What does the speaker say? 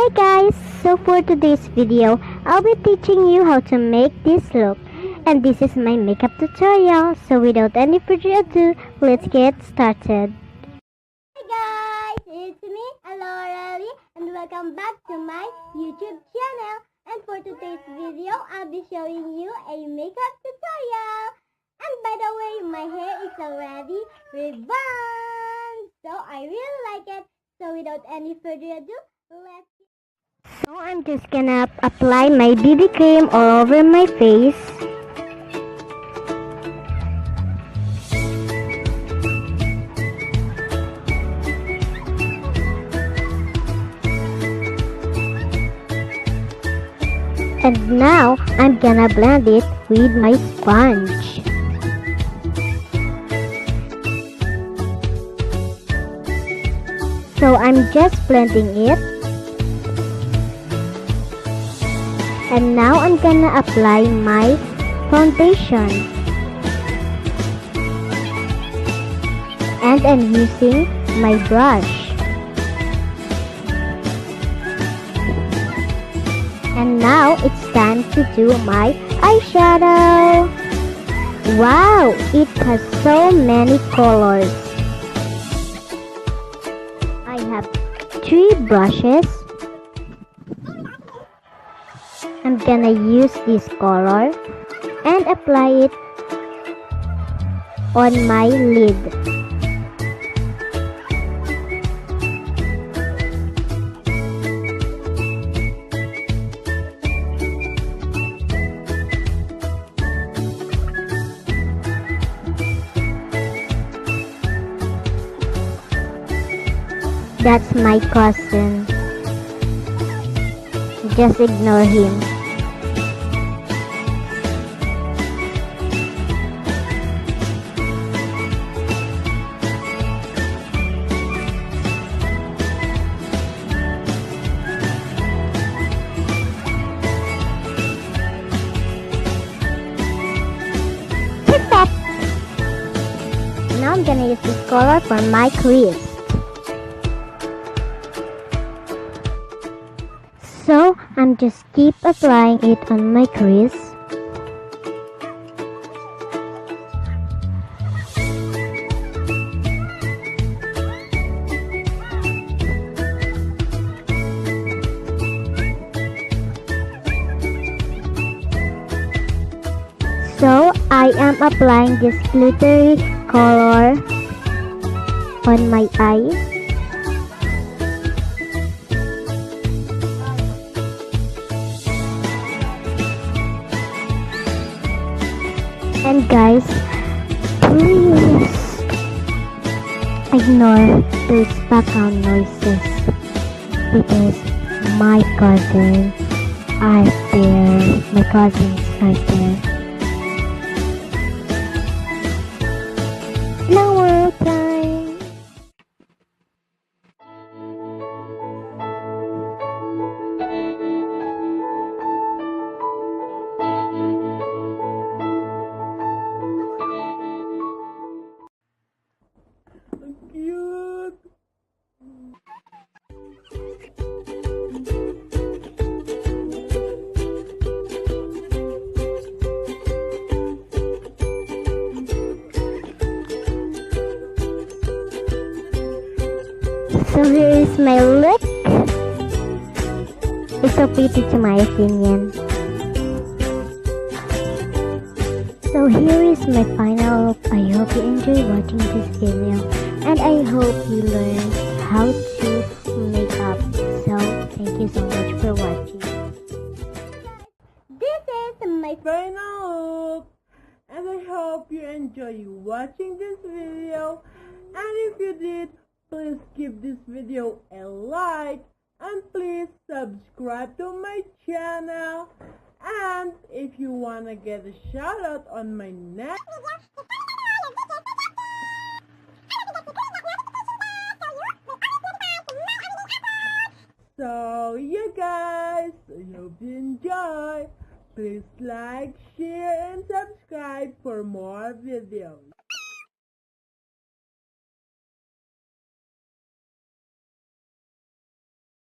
Hey guys, so for today's video, I'll be teaching you how to make this look. And this is my makeup tutorial, so without any further ado, let's get started. Hey guys, it's me, ELORA'S, and welcome back to my YouTube channel. And for today's video, I'll be showing you a makeup tutorial. And by the way, my hair is already rebond, so I really like it. So without any further ado, let's get. So I'm just gonna apply my BB cream all over my face. And now I'm gonna blend it with my sponge. So I'm just blending it. And now I'm gonna apply my foundation. And I'm using my brush. And now it's time to do my eyeshadow. Wow, it has so many colors. I have 3 brushes. I'm gonna use this color and apply it on my lid. That's my cousin. Just ignore him. Perfect! Now I'm gonna use this color for my crease. So I'm just keep applying it on my crease. So I am applying this glittery color on my eye. And guys, please ignore those background noises because my cousins are there. My cousins are there. Now we're time. Cute. So here is my look. It's so pretty to my opinion. So here is my final look. I hope you enjoy watching this video and I hope you learned how to make up. So thank you so much for watching. This is my Final look, and I hope you enjoy watching this video. And if you did, please give this video a like and please subscribe to my channel. And if you wanna get a shout out on my next so yeah guys, I hope you enjoy. Please like, share and subscribe for more videos.